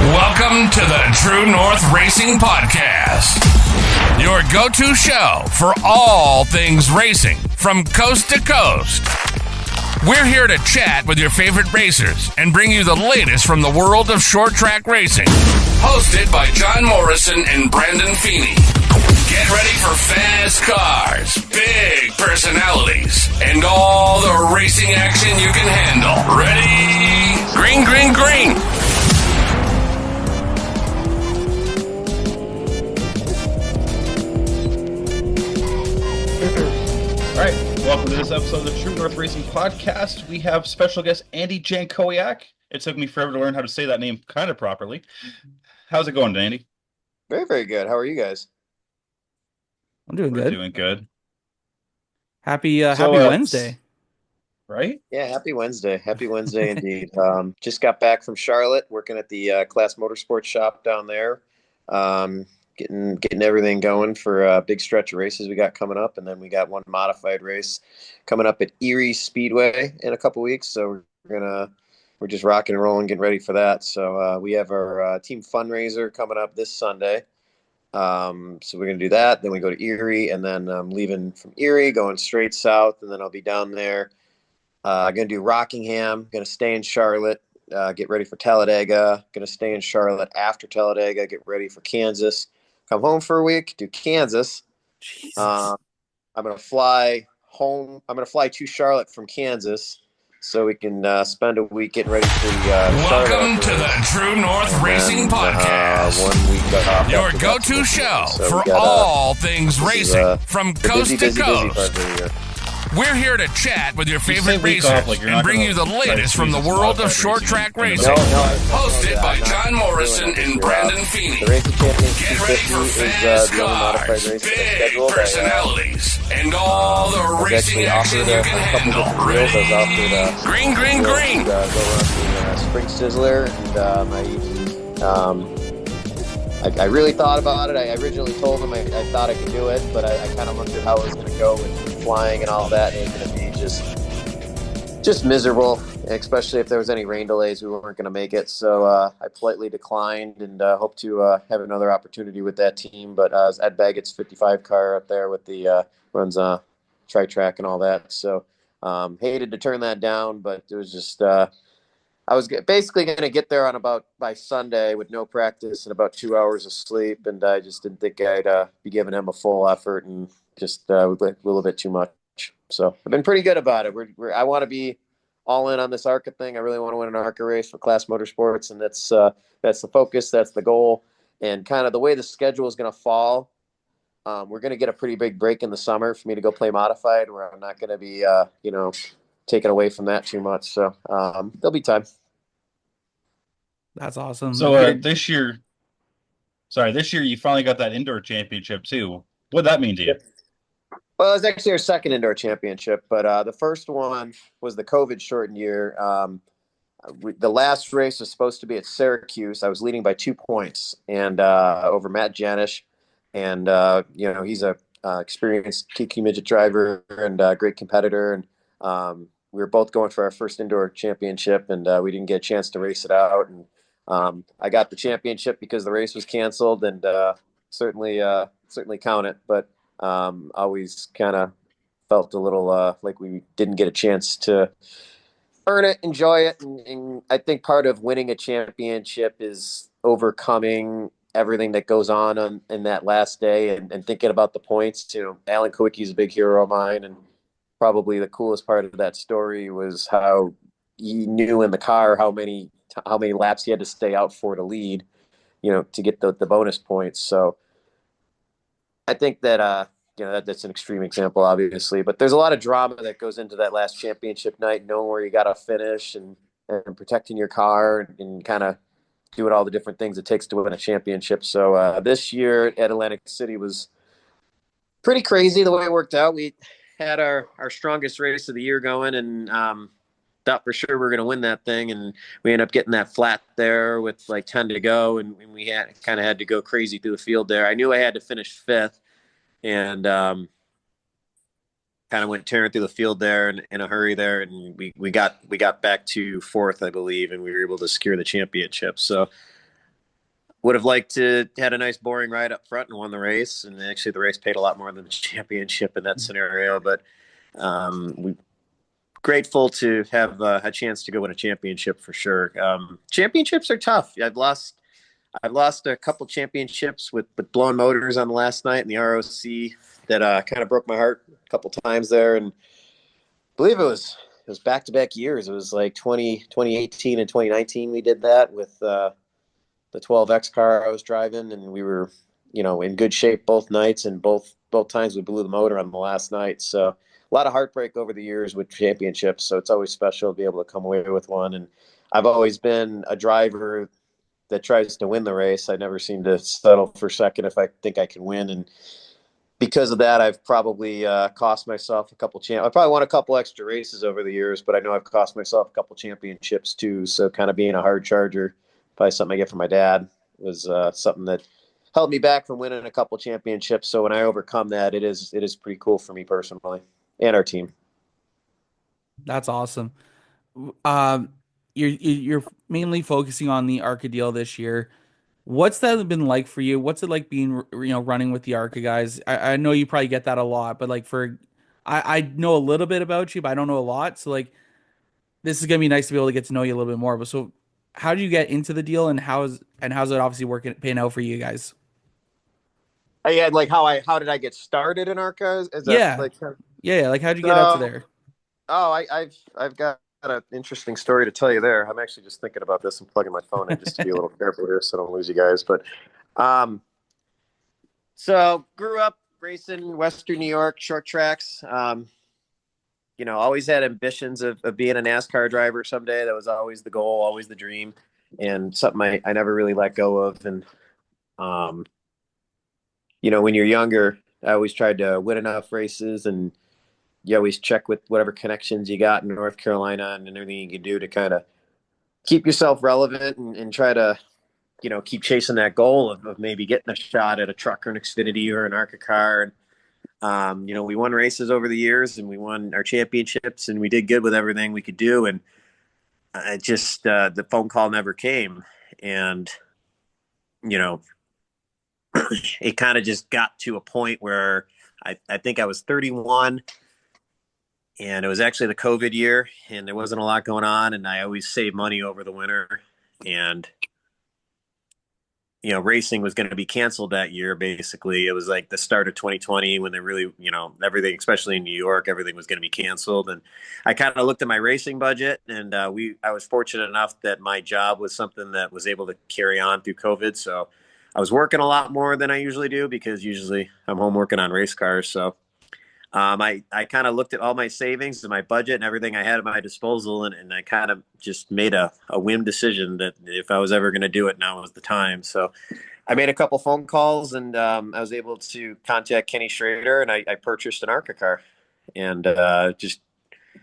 Welcome to the True North Racing Podcast, your go-to show for all things racing from coast to coast. We're here to chat with your favorite racers and bring you the latest from the world of short track racing. Hosted by John Morrison and Brandon Feeney. Get ready for fast cars, big personalities, and all the racing action you can handle. Ready? Green, green, green. All right, welcome to this episode of the True North Racing Podcast. We have special guest Andy Jankowiak. It took me forever to learn how to say that name kind of properly. How's it going, Andy? Very, very good. How are you guys? I'm doing We're good. doing good. Happy Wednesday. Right? Yeah, happy Wednesday. Happy Wednesday indeed. Just got back from Charlotte, working at the Class Motorsports shop down there. Getting everything going for a big stretch of races we got coming up, and then we got one modified race coming up at Erie Speedway in a couple weeks. So we're just rocking and rolling, getting ready for that. So we have our team fundraiser coming up this Sunday. So we're gonna do that. Then we go to Erie, and then I'm leaving from Erie, going straight south, and then I'll be down there. Gonna do Rockingham. Gonna stay in Charlotte. Get ready for Talladega. Gonna stay in Charlotte after Talladega. Get ready for Kansas. Come home for a week, do Kansas. I'm going to fly home. I'm going to fly to Charlotte from Kansas so we can spend a week getting ready for the Charlotte. Welcome to the True North Racing Podcast, 1 week off your go-to show for all things racing from coast to busy coast. part of the year. We're here to chat with your say favorite week racers off like you're and not bring gonna you the try to latest from the squeeze world this of short modified track racing racing. in. Hosted by I'm not John doing Morrison it this and year. Brandon Feeney. The Racing Champions Get ready for 250 is fast the only modified cars, race big scheduled. personalities, and all the I was racing actually action offered you a can couple handle. different deals. I was Ready? offered Green, green, green. go around the Spring Sizzler, and I really thought about it. I originally told him I thought I could do it, but I kind of looked at how it was going to go with flying and all that, and it was going to be just miserable, especially if there was any rain delays. We weren't going to make it, so I politely declined, and hope to have another opportunity with that team. But Ed Baggett's 55 car up there with the runs tri-track and all that, so hated to turn that down, but it was just I was basically going to get there by Sunday with no practice and about 2 hours of sleep, and I just didn't think I'd be giving him a full effort, and just a little bit too much. So I've been pretty good about it. I want to be all in on this ARCA thing. I really want to win an ARCA race for Class Motorsports, and that's the focus. That's the goal. And kind of the way the schedule is going to fall, we're going to get a pretty big break in the summer for me to go play modified, where I'm not going to be, taken away from that too much. So there'll be time. That's awesome. So this year you finally got that indoor championship too. What'd that mean to you? Well, it was actually our second indoor championship, but the first one was the COVID shortened year. The last race was supposed to be at Syracuse. I was leading by 2 points and over Matt Janisch, and he's a experienced Kiki midget driver and a great competitor, and we were both going for our first indoor championship, and we didn't get a chance to race it out. And I got the championship because the race was canceled, and certainly count it, but always kind of felt a little like we didn't get a chance to earn it, enjoy it, and I think part of winning a championship is overcoming everything that goes on in that last day, and thinking about the points. Alan Kowicki's a big hero of mine, and probably the coolest part of that story was how he knew in the car how many laps he had to stay out for to lead, to get the bonus points. So I think that that's an extreme example, obviously, but there's a lot of drama that goes into that last championship night, knowing where you got to finish and protecting your car and kind of doing all the different things it takes to win a championship. So this year at Atlantic City was pretty crazy the way it worked out. We had our strongest race of the year going, and thought for sure we were going to win that thing, and we ended up getting that flat there with like 10 to go, and we had to go crazy through the field there. I knew I had to finish fifth, and kind of went tearing through the field there in a hurry there, and we got back to fourth, I believe, and we were able to secure the championship. So would have liked to had a nice boring ride up front and won the race. And actually, the race paid a lot more than the championship in that scenario. But we grateful to have a chance to go win a championship for sure. Championships are tough. I've lost a couple championships with blown motors on the last night in the ROC that kind of broke my heart a couple times there. And I believe it was back-to-back years. It was like 2018 and 2019 we did that with the 12X car I was driving, and we were, in good shape both nights, and both times we blew the motor on the last night. So a lot of heartbreak over the years with championships. So it's always special to be able to come away with one. And I've always been a driver that tries to win the race. I never seem to settle for second if I think I can win. And because of that, I've probably cost myself a couple I probably won a couple extra races over the years, but I know I've cost myself a couple championships too. So kind of being a hard charger, probably something I get from my dad, was something that held me back from winning a couple championships. So when I overcome that, it is pretty cool for me personally and our team. That's awesome. You're mainly focusing on the ARCA deal this year. What's that been like for you? What's it like being, running with the ARCA guys? I know you probably get that a lot, but like I know a little bit about you, but I don't know a lot. So like, this is gonna be nice to be able to get to know you a little bit more. But so, how did you get into the deal, and how's it obviously working, paying out for you guys? Yeah, like how did I get started in ARCA? Is that Yeah, like yeah. Like, how'd you get up to so? there? Oh, I've got an interesting story to tell you there. I'm actually just thinking about this and plugging my phone in just to be a little careful here so I don't lose you guys. But so grew up racing Western New York short tracks. Always had ambitions of being a NASCAR driver someday. That was always the goal, always the dream, and something I never really let go of. And when you're younger, I always tried to win enough races, and you always check with whatever connections you got in North Carolina and everything you can do to kind of keep yourself relevant and try to, keep chasing that goal of maybe getting a shot at a truck or an Xfinity or an ARCA car. And, we won races over the years, and we won our championships, and we did good with everything we could do. And the phone call never came. And, it kind of just got to a point where I think I was 31, and it was actually the COVID year, and there wasn't a lot going on. And I always saved money over the winter, and racing was going to be canceled that year. Basically, it was like the start of 2020 when they really, everything, especially in New York, everything was going to be canceled. And I kind of looked at my racing budget, and I was fortunate enough that my job was something that was able to carry on through COVID. So I was working a lot more than I usually do, because usually I'm home working on race cars. So I kind of looked at all my savings and my budget and everything I had at my disposal, and I kind of just made a whim decision that if I was ever going to do it, now was the time. So I made a couple phone calls, and I was able to contact Kenny Schrader, and I purchased an ARCA car, and just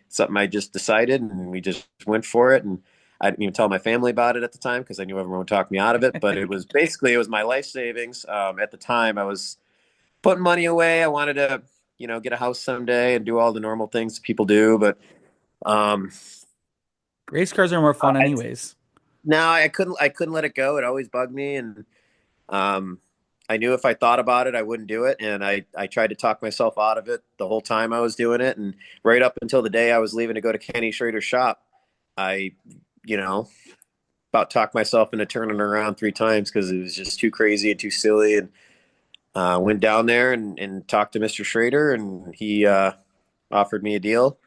something I just decided, and we just went for it. And I didn't even tell my family about it at the time, because I knew everyone would talk me out of it. But it was my life savings. At the time, I was putting money away. I wanted to get a house someday and do all the normal things people do. But Race cars are more fun, anyways. no, I couldn't let it go. It always bugged me. And I knew if I thought about it, I wouldn't do it. And I tried to talk myself out of it the whole time I was doing it. And right up until the day I was leaving to go to Kenny Schrader's shop, I, about talked myself into turning around 3 times, because it was just too crazy and too silly. And went down there and talked to Mr. Schrader, and he offered me a deal.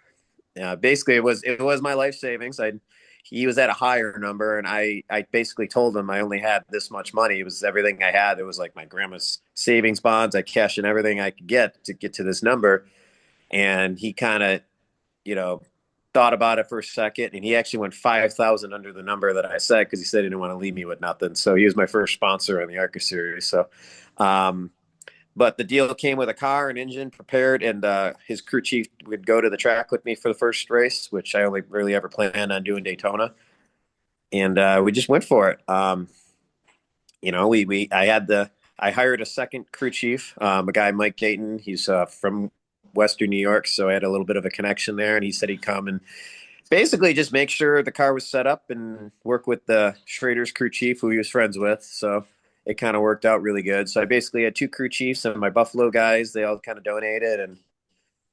Basically, it was my life savings. He was at a higher number, and I basically told him I only had this much money. It was everything I had. It was like my grandma's savings bonds. I cashed in everything I could get to this number. And he kind of, thought about it for a second, and he actually went 5,000 under the number that I said, because he said he didn't want to leave me with nothing. So he was my first sponsor in the ARCA series. So, but the deal came with a car, an engine prepared, and his crew chief would go to the track with me for the first race, which I only really ever planned on doing Daytona. And we just went for it. I hired a second crew chief, a guy, Mike Dayton. He's from Western New York, so I had a little bit of a connection there, and he said he'd come and basically just make sure the car was set up and work with the Schrader's crew chief, who he was friends with. So it kind of worked out really good. So I basically had 2 crew chiefs and my Buffalo guys. They all kind of donated, and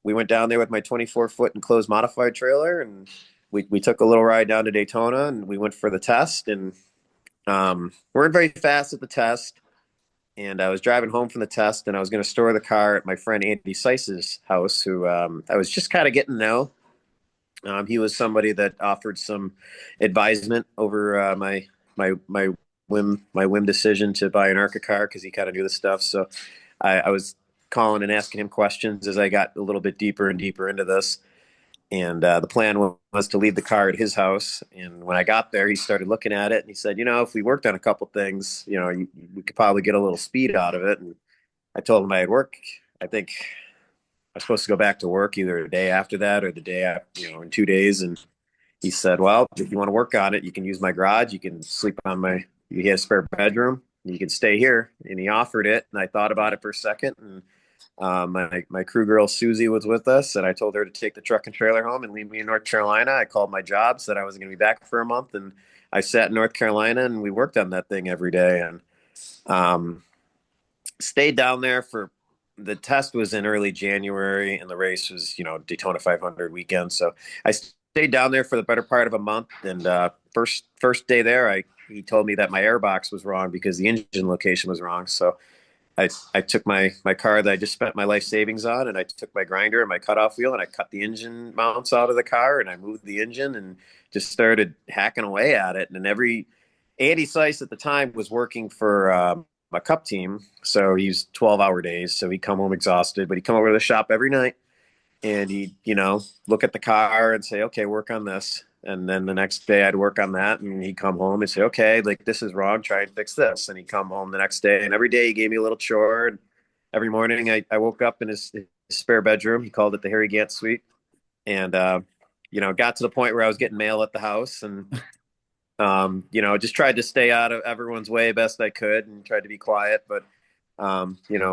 we went down there with my 24-foot enclosed modified trailer, and we took a little ride down to Daytona, and we went for the test, and weren't very fast at the test. And I was driving home from the test, and I was going to store the car at my friend Andy Seiss's house, who I was just kind of getting to know. He was somebody that offered some advisement over my whim decision to buy an ARCA car, because he kind of knew the stuff. So I was calling and asking him questions as I got a little bit deeper and deeper into this. And the plan was to leave the car at his house. And when I got there, he started looking at it, and he said, if we worked on a couple things, we could probably get a little speed out of it. And I told him I had work. I think I was supposed to go back to work either the day after that or the day after, in 2 days. And he said, well, if you want to work on it, you can use my garage. You can sleep on you have a spare bedroom. You can stay here. And he offered it. And I thought about it for a second. And my crew girl Susie was with us, and I told her to take the truck and trailer home and leave me in North Carolina. I called my job, said I was going to be back for a month, and I sat in North Carolina, and we worked on that thing every day, and stayed down there for the test was in early January, and the race was Daytona 500 weekend. So I stayed down there for the better part of a month, and first day there, he told me that my airbox was wrong because the engine location was wrong. So I took my car that I just spent my life savings on, and I took my grinder and my cutoff wheel, and I cut the engine mounts out of the car, and I moved the engine and just started hacking away at it. And Andy Seiss at the time was working for a cup team, so he's 12-hour days. So he'd come home exhausted, but he'd come over to the shop every night, and he'd look at the car and say, okay, work on this. And then the next day I'd work on that, and he'd come home and say, okay, like this is wrong, try and fix this. And he'd come home the next day, and every day he gave me a little chore. And every morning I woke up in his spare bedroom. He called it the Harry Gant suite. And, got to the point where I was getting mail at the house, and, just tried to stay out of everyone's way best I could and tried to be quiet. But,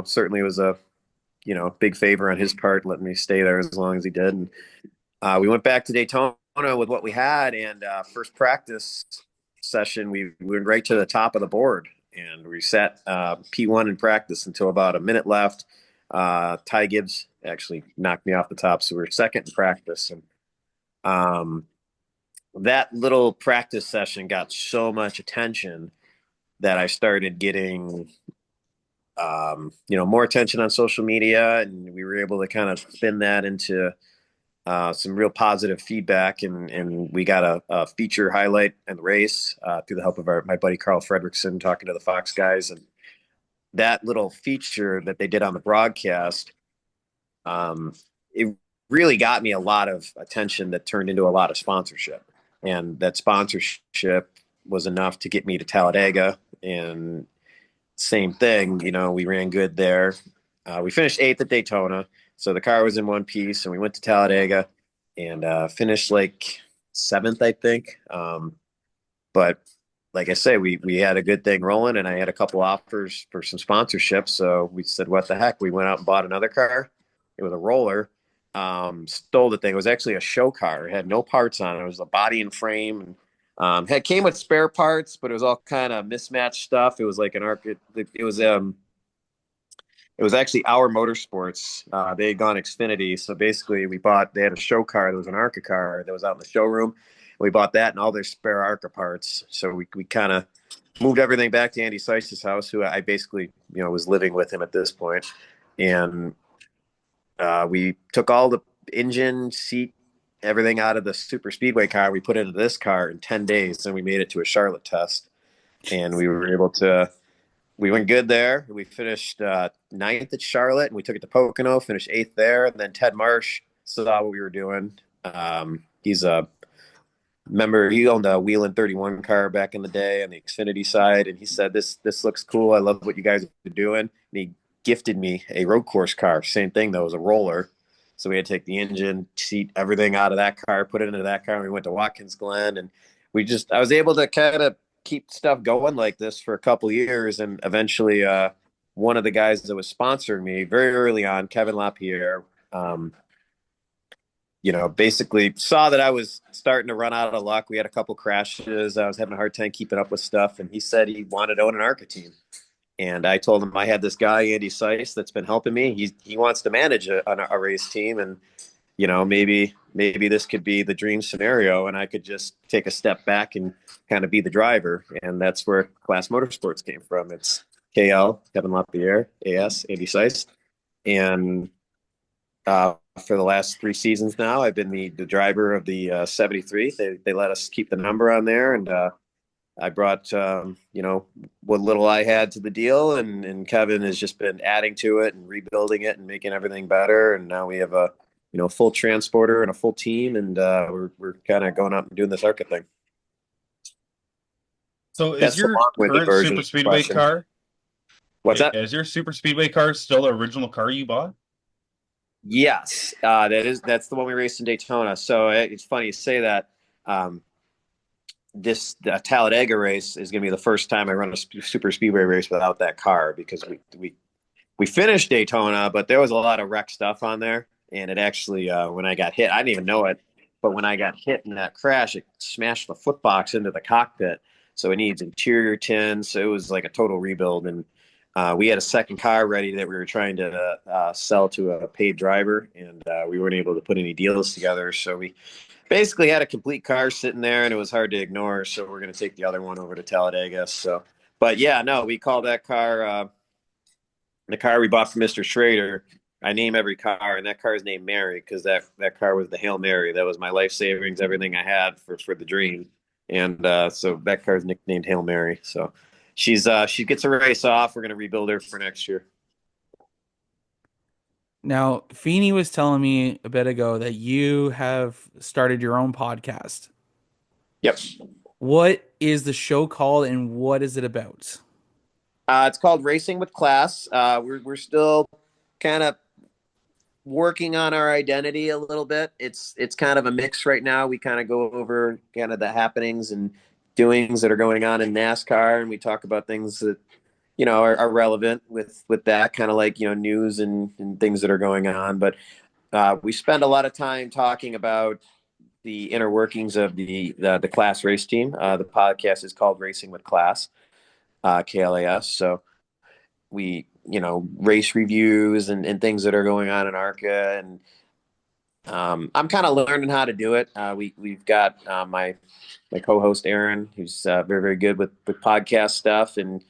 certainly was a, big favor on his part, letting me stay there as long as he did. And we went back to Daytona with what we had, and first practice session we went right to the top of the board, and we sat P1 in practice until about a minute left. Ty Gibbs actually knocked me off the top, so we were second in practice. And that little practice session got so much attention that I started getting more attention on social media, and we were able to kind of spin that into some real positive feedback, and we got a feature highlight in the race through the help of my buddy Carl Fredrickson, talking to the Fox guys. And that little feature that they did on the broadcast, it really got me a lot of attention that turned into a lot of sponsorship. And that sponsorship was enough to get me to Talladega. And same thing, we ran good there. We finished 8th at Daytona. So the car was in one piece, and we went to Talladega and finished like 7th, I think. But like I say, we had a good thing rolling, and I had a couple offers for some sponsorships. So we said, what the heck? We went out and bought another car. It was a roller. Stole the thing. It was actually a show car. It had no parts on it. It was a body and frame, and came with spare parts, but it was all kind of mismatched stuff. It was like it was actually Our Motorsports. They had gone Xfinity. So basically they had a show car. There was an ARCA car that was out in the showroom. We bought that and all their spare ARCA parts. So we kind of moved everything back to Andy Seiss's house, who I basically, was living with him at this point. And we took all the engine, seat, everything out of the super speedway car. We put it into this car in 10 days, and we made it to a Charlotte test. And we were able to, we went good there. We finished 9th at Charlotte, and we took it to Pocono, finished 8th there. And then Ted Marsh saw what we were doing. He's a member. He owned a Wheeling 31 car back in the day on the Xfinity side. And he said, this looks cool. I love what you guys are doing. And he gifted me a road course car. Same thing, though. It was a roller. So we had to take the engine, seat, everything out of that car, put it into that car. And we went to Watkins Glen, and I was able to kind of keep stuff going like this for a couple of years. And eventually one of the guys that was sponsoring me very early on, Kevin LaPierre, basically saw that I was starting to run out of luck. We had a couple crashes. I was having a hard time keeping up with stuff. And he said he wanted to own an ARCA team. And I told him I had this guy, Andy Seiss, that's been helping me. He wants to manage a race team, and maybe this could be the dream scenario, and I could just take a step back and kind of be the driver. And that's where Class Motorsports came from. It's KL, Kevin LaPierre, AS, Andy Seiss. And for the last 3 seasons now, I've been the driver of the 73. They let us keep the number on there, and I brought what little I had to the deal, and Kevin has just been adding to it and rebuilding it and making everything better. And now we have a full transporter and a full team, and we're kind of going out and doing this ARCA thing. So That's is your current super speedway car? What's that? Is your super speedway car still the original car you bought? Yes, that's the one we raced in Daytona. So it's funny you say that. This Talladega race is going to be the first time I run a super speedway race without that car, because we finished Daytona, but there was a lot of wreck stuff on there, and it actually when I got hit, I didn't even know it, but when I got hit in that crash, it smashed the footbox into the cockpit, so it needs interior tins. So it was like a total rebuild, and we had a second car ready that we were trying to sell to a paid driver, and we weren't able to put any deals together, so we basically had a complete car sitting there, and it was hard to ignore. So we're going to take the other one over to Talladega. So, but yeah, no, we call that car the car we bought from Mr. Schrader. I name every car, and that car is named Mary because that car was the Hail Mary. That was my life savings, everything I had for the dream. And so that car is nicknamed Hail Mary. So she gets a race off. We're going to rebuild her for next year. Now, Feeney was telling me a bit ago that you have started your own podcast. Yep. What is the show called, and what is it about? It's called Racing with Class. We're still kind of working on our identity a little bit. It's kind of a mix right now. We kind of go over kind of the happenings and doings that are going on in NASCAR, and we talk about things that are relevant with that, kind of like news and things that are going on. But we spend a lot of time talking about the inner workings of the class race team. The podcast is called Racing with Class, KLAS. So we race reviews and things that are going on in ARCA, and I'm kind of learning how to do it. We've got my co-host Aaron, who's very, very good with podcast stuff, and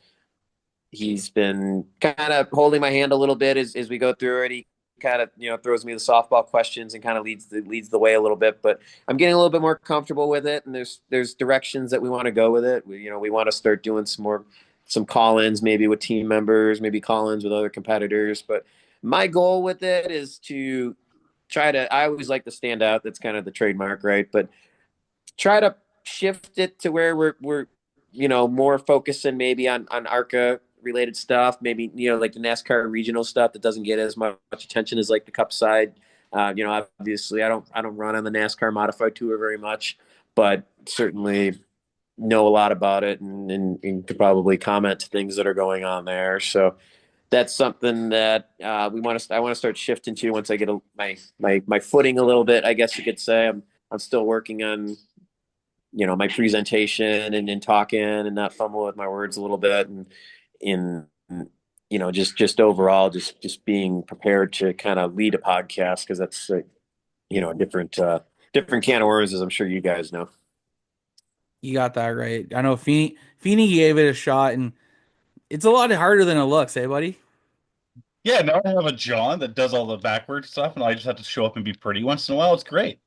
he's been kind of holding my hand a little bit as we go through it. He kind of throws me the softball questions and kind of leads the way a little bit, but I'm getting a little bit more comfortable with it, and there's directions that we want to go with it. We want to start doing some call-ins, maybe with team members, maybe call-ins with other competitors. But my goal with it is to I always like to stand out. That's kind of the trademark, right? But try to shift it to where we're more focusing maybe on ARCA related stuff, maybe like the NASCAR regional stuff that doesn't get as much attention as like the Cup side. Obviously I don't run on the NASCAR Modified Tour very much, but certainly know a lot about it and could probably comment to things that are going on there. So that's something that I want to start shifting to once I get my footing a little bit, I guess you could say. I'm still working on my presentation and talking and not fumble with my words a little bit, and in just overall just being prepared to kind of lead a podcast, because that's a different can of worms, as I'm sure you guys know. You got that right. I know Feeney gave it a shot, and it's a lot harder than it looks, eh, buddy? Yeah, now I have a John that does all the backward stuff, and I just have to show up and be pretty once in a while. It's great.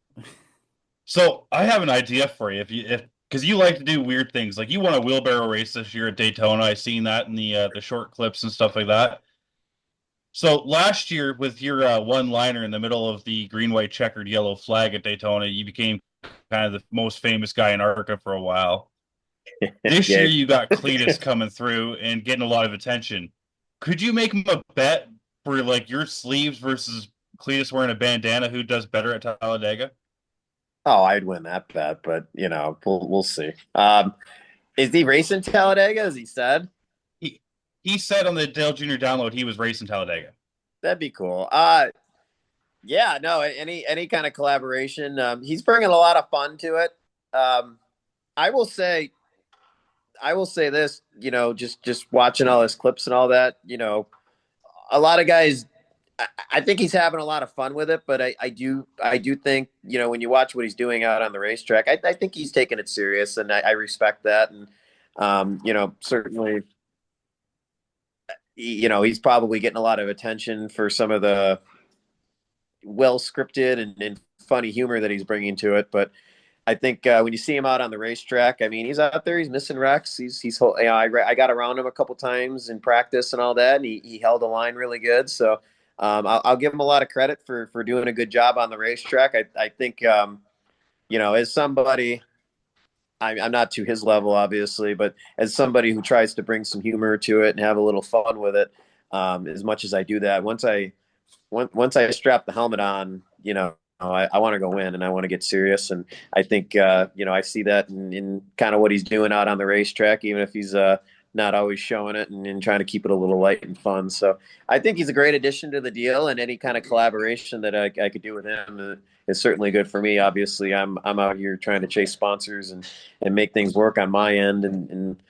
So I have an idea for you, because you like to do weird things. Like you won a wheelbarrow race this year at Daytona. I seen that in the short clips and stuff like that. So last year, with your one-liner in the middle of the green, white, checkered, yellow flag at Daytona, you became kind of the most famous guy in ARCA for a while. This Yeah. year, you got Cletus coming through and getting a lot of attention. Could you make him a bet for like your sleeves versus Cletus wearing a bandana? Who does better at Talladega? Oh, I'd win that bet, but we'll see. Is he racing Talladega, as he said? He said on the Dale Jr. download he was racing Talladega. That'd be cool. Yeah, no, any kind of collaboration. He's bringing a lot of fun to it. I will say, I will say this, just watching all his clips and all that, a lot of guys. I think he's having a lot of fun with it, but I do think when you watch what he's doing out on the racetrack, I think he's taking it serious, and I respect that, and certainly he's probably getting a lot of attention for some of the well scripted and funny humor that he's bringing to it, but I think when you see him out on the racetrack, I mean, he's out there, he's missing wrecks. I got around him a couple times in practice and all that, and he held the line really good. So I'll give him a lot of credit for doing a good job on the racetrack. I think, as somebody, I'm not to his level, obviously, but as somebody who tries to bring some humor to it and have a little fun with it, as much as I do that, once I strap the helmet on, I want to go win and I want to get serious. And I think, I see that in kind of what he's doing out on the racetrack, even if he's not always showing it and trying to keep it a little light and fun. So I think he's a great addition to the deal, and any kind of collaboration that I could do with him is certainly good for me. Obviously, I'm out here trying to chase sponsors and make things work on my end. And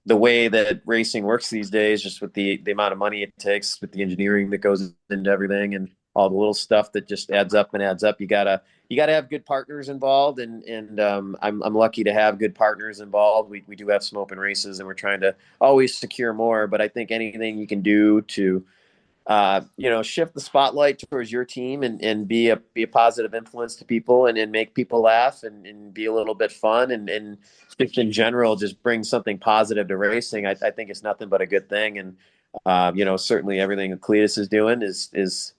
the way that racing works these days, just with the amount of money it takes, with the engineering that goes into everything, and all the little stuff that just adds up and adds up. You gotta have good partners involved, and I'm lucky to have good partners involved. We do have some open races, and we're trying to always secure more. But I think anything you can do to shift the spotlight towards your team and be a positive influence to people and make people laugh and be a little bit fun and just in general, just bring something positive to racing. I think it's nothing but a good thing. And, certainly everything that Cletus is doing is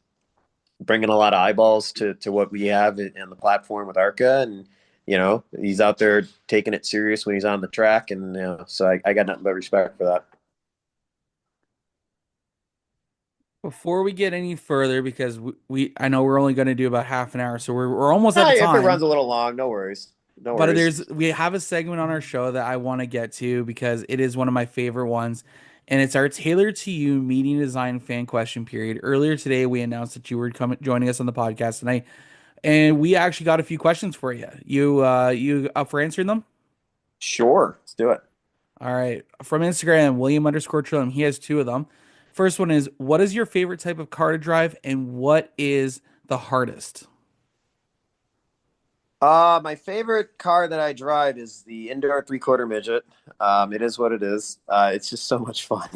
bringing a lot of eyeballs to what we have in the platform with ARCA. And, he's out there taking it serious when he's on the track. And, so I got nothing but respect for that. Before we get any further, because I know we're only going to do about half an hour, so we're almost out of If it time. runs a little long, no worries. No But worries. we have a segment on our show that I want to get to because it is one of my favorite ones, and it's our tailored to you meeting design fan question period. Earlier today, we announced that you were coming joining us on the podcast tonight, and we actually got a few questions for you. You up for answering them? Sure, let's do it. All right. From Instagram, William_Trillium. He has two of them. First one is, what is your favorite type of car to drive, and what is the hardest? My favorite car that I drive is the indoor 3/4 midget. It is what it is. It's just so much fun.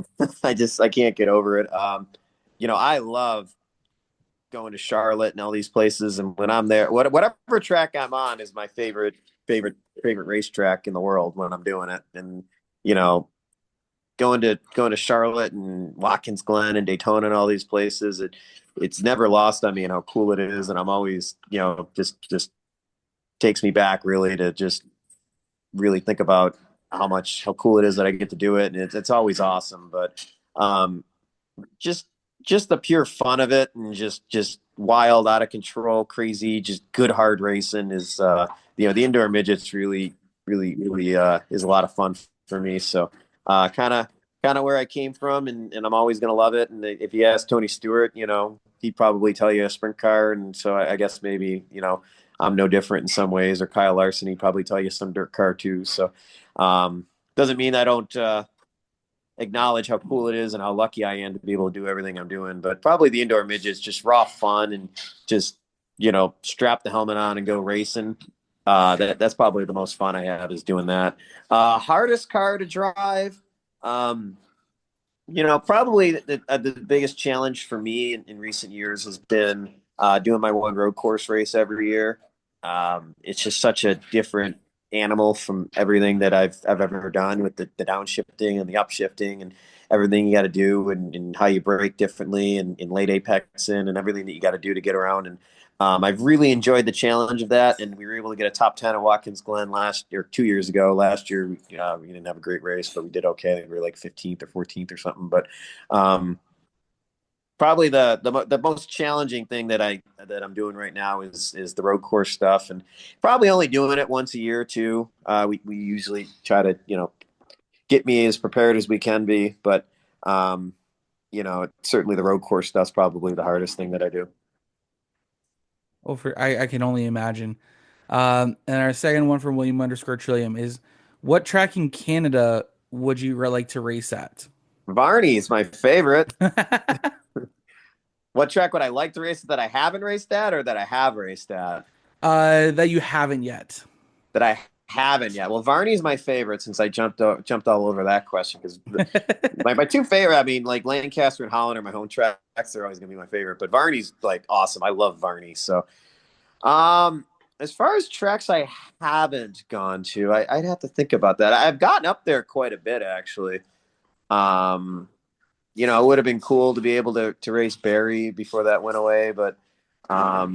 I can't get over it. I love going to Charlotte and all these places, and when I'm there, whatever track I'm on is my favorite racetrack in the world when I'm doing it. And you know, going to Charlotte and Watkins Glen and Daytona and all these places, it's never lost on me and how cool it is, and I'm always just takes me back really to just really think about how cool it is that I get to do it, and it's always awesome. But um, just the pure fun of it, and just wild, out of control, crazy, just good hard racing is the indoor midgets really is a lot of fun for me. So kind of where I came from, and I'm always gonna love it. And if you ask Tony Stewart, he'd probably tell you a sprint car, and so I guess maybe I'm no different in some ways. Or Kyle Larson, he'd probably tell you some dirt car too. So doesn't mean I don't acknowledge how cool it is and how lucky I am to be able to do everything I'm doing. But probably the indoor midgets, just raw fun and just strap the helmet on and go racing. That's probably the most fun I have, is doing that. Hardest car to drive. Probably the biggest challenge for me in recent years has been doing my one road course race every year. It's just such a different animal from everything that I've ever done, with the downshifting and the upshifting and everything you got to do, and how you brake differently, and in late apexing and everything that you got to do to get around. And I've really enjoyed the challenge of that, and we were able to get a top 10 at Watkins Glen last year, 2 years ago. Last year, we didn't have a great race, but we did okay. We were like 15th or 14th or something. But probably the most challenging thing that I'm doing right now is the road course stuff, and probably only doing it once a year or two. We usually try to get me as prepared as we can be, but certainly the road course stuff's probably the hardest thing that I do. Oh, I can only imagine. And our second one from William_Trillium is, what track in Canada would you like to race at? Varney is my favorite. What track would I like to race that I haven't raced at, or that I have raced at? That you haven't yet. That I haven't yet. Well, Varney is my favorite since I jumped all over that question because my two favorite. I mean, like Lancaster and Holland are my home tracks. They're always gonna be my favorite. But Varney's like awesome. I love Varney. So, as far as tracks I haven't gone to, I'd have to think about that. I've gotten up there quite a bit actually. It would have been cool to be able to race Barry before that went away, but I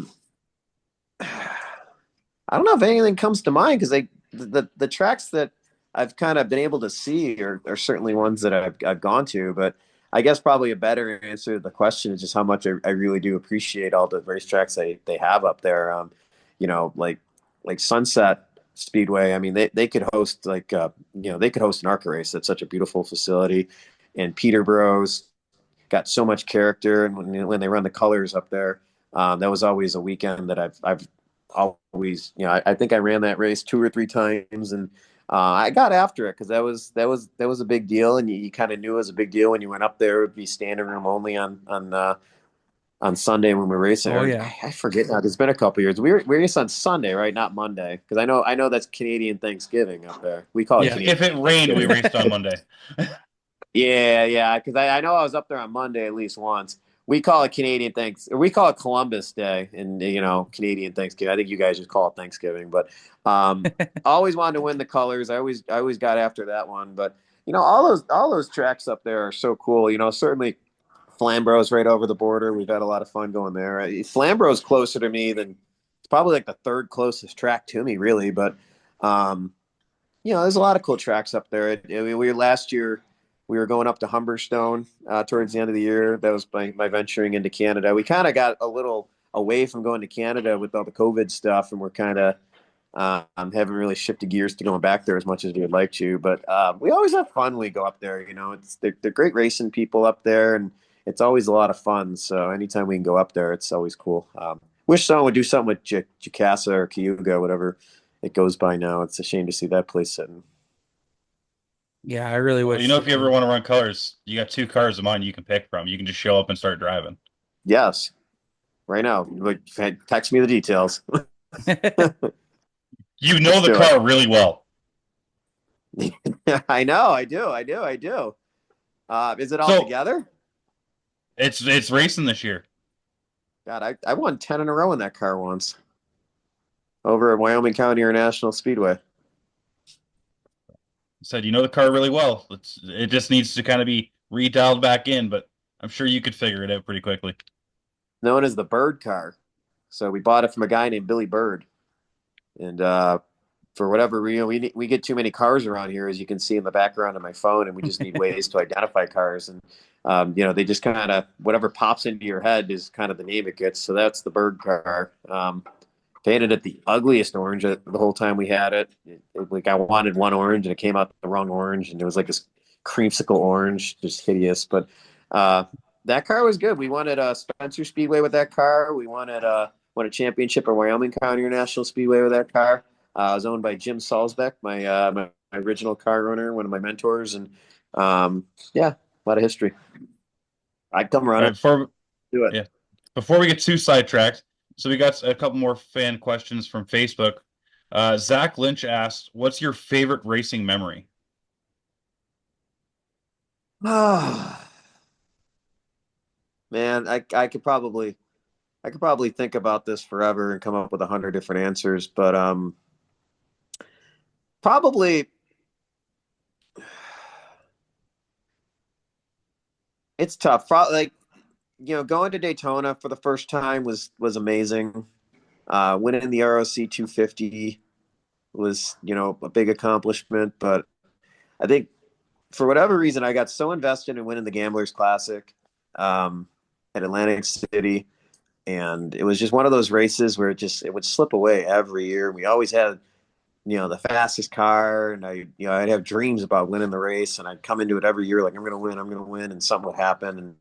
don't know if anything comes to mind because the tracks that I've kind of been able to see are certainly ones that I've gone to, but I guess probably a better answer to the question is just how much I really do appreciate all the racetracks they have up there. Like Sunset Speedway. I mean, they could host they could host an ARCA race. That's such a beautiful facility, and Peterborough's got so much character. And when they run the colors up there, that was always a weekend that I've always, I think I ran that race 2 or 3 times, and I got after it because that was a big deal, and you kind of knew it was a big deal when you went up there. It would be standing room only on Sunday when we were racing. Oh yeah, I forget now. It's been a couple years. We raced on Sunday, right? Not Monday, because I know that's Canadian Thanksgiving up there. We call it. Yeah. Canadian If it rained, we raced on Monday. Yeah, because I know I was up there on Monday at least once. We call it we call it Columbus Day, and Canadian Thanksgiving. I think you guys just call it Thanksgiving, but I always wanted to win the colors. I always got after that one, but all those tracks up there are so cool. Certainly Flamborough's right over the border. We've had a lot of fun going there. Flamborough's closer to me than it's probably like the third closest track to me, really. But there's a lot of cool tracks up there. Last year. We were going up to Humberstone towards the end of the year. That was my venturing into Canada. We kind of got a little away from going to Canada with all the COVID stuff, and we're kind of haven't really shifted gears to going back there as much as we would like to. But we always have fun when we go up there. They're great racing people up there, and it's always a lot of fun. So anytime we can go up there, it's always cool. Wish someone would do something with Jacassa or Cayuga, whatever it goes by now. It's a shame to see that place sitting. Yeah, I really wish. If you ever want to run colors, you got 2 cars of mine you can pick from. You can just show up and start driving. Yes, right now. Text me the details. You know the car really well. I know, I do. Is it all together? It's racing this year. God, I won 10 in a row in that car once. Over at Wyoming County International Speedway. Said you know the car really well. It just needs to kind of be redialed back in, but I'm sure you could figure it out pretty quickly. Known as the Bird car. So we bought it from a guy named Billy Bird. And for whatever reason, we get too many cars around here, as you can see in the background of my phone, and we just need ways to identify cars. And they just kind of, whatever pops into your head is kind of the name it gets. So that's the Bird car. Painted it the ugliest orange the whole time we had it. Like I wanted one orange and it came out the wrong orange, and it was like this creamsicle orange, just hideous. But that car was good. We won at Spencer Speedway with that car. We won a championship at Wyoming County International Speedway with that car. I was owned by Jim Salzbeck, my original car owner, one of my mentors, and a lot of history. I'd come run it. Do it. Yeah. Before we get too sidetracked. So we got a couple more fan questions from Facebook. Zach Lynch asked, "What's your favorite racing memory?" Man, I could probably think about this forever and come up with 100 different answers, but probably it's tough. Probably going to Daytona for the first time was amazing. Winning the ROC 250 was, a big accomplishment. But I think for whatever reason, I got so invested in winning the Gamblers Classic at Atlantic City. And it was just one of those races where it would slip away every year. We always had, the fastest car, and I'd have dreams about winning the race, and I'd come into it every year like I'm going to win, and something would happen. And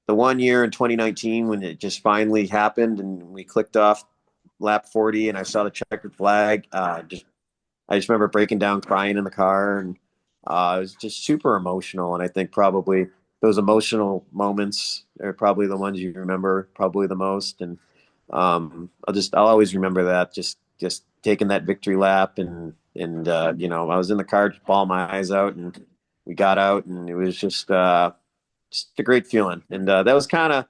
the one year in 2019 when it just finally happened and we clicked off lap 40 and I saw the checkered flag, just I just remember breaking down, crying in the car, and it was just super emotional. And I think probably those emotional moments are probably the ones you remember probably the most. And I'll always remember that, just taking that victory lap, and I was in the car, just bawling my eyes out, and we got out, and it was just a great feeling. And that was kind of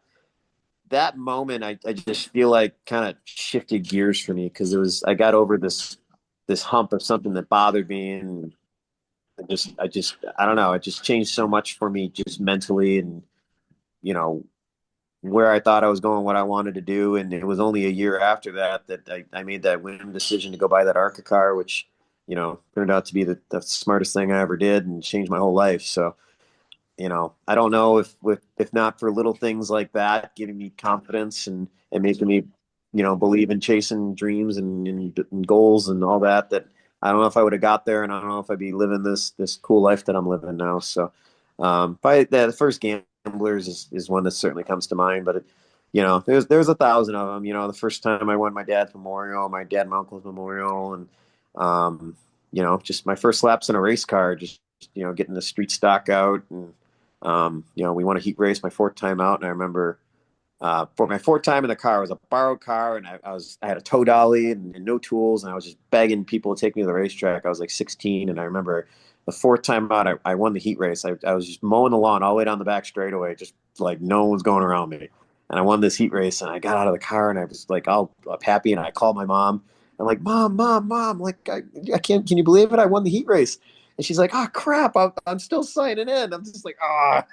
that moment. I just feel like kind of shifted gears for me, because I got over this hump of something that bothered me, and I don't know, it just changed so much for me, just mentally, and you know where I thought I was going, what I wanted to do. And it was only a year after that I made that winning decision to go buy that ARCA car, which turned out to be the smartest thing I ever did and changed my whole life. So I don't know if not for little things like that, giving me confidence and making me, believe in chasing dreams and goals and all that, that I don't know if I would have got there, and I don't know if I'd be living this cool life that I'm living now. So, probably the first Gamblers is one that certainly comes to mind, but there's a thousand of them. The first time I won my dad's memorial, my dad and my uncle's memorial, and just my first laps in a race car, just getting the street stock out. And we won a heat race my fourth time out, and I remember for my fourth time in the car, it was a borrowed car, and I had a tow dolly and no tools, and I was just begging people to take me to the racetrack. I was like 16, and I remember the fourth time out, I won the heat race. I was just mowing the lawn all the way down the back straightaway, just like no one was going around me, and I won this heat race. And I got out of the car, and I was like all up happy, and I called my mom. I'm like, mom, like I can't. Can you believe it? I won the heat race. And she's like, "Oh crap, I'm still signing in." I'm just like, "Ah."